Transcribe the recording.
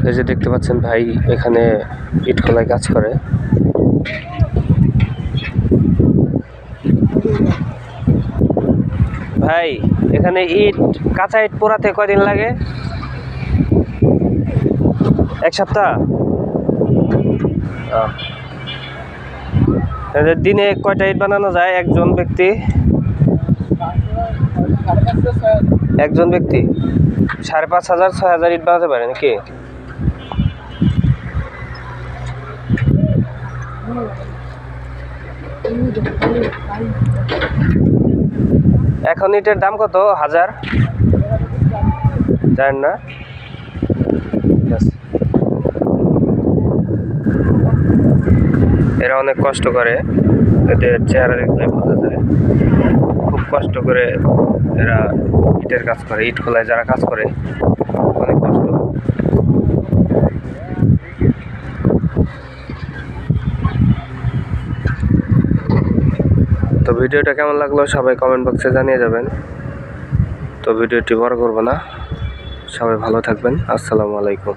এই যে দেখতে পাচ্ছেন ভাই এখানে ইট খোলায় কাজ করে। ভাই এখানে কাঁচা ইট পোড়াতে কয়দিন লাগে? এক সপ্তাহ। দিনে কয়টা ইট বানানো যায় একজন ব্যক্তি? 5,500 6,000 ইট বানাতে পারে নাকি? এখন ইটের দাম কত? 1000 জানেন না? এরা অনেক কষ্ট করে, এদের চেহারা দেখলে বোঝা যায় খুব কষ্ট করে এরা ইটের কাজ করে। ইট খোলায় যারা কাজ করে অনেক কষ্ট। তো ভিডিওটা কেমন লাগলো সবাই কমেন্ট বক্সে জানিয়ে যাবেন। তো ভিডিওটি বড় করব না, সবাই ভালো থাকবেন। আসসালামু আলাইকুম।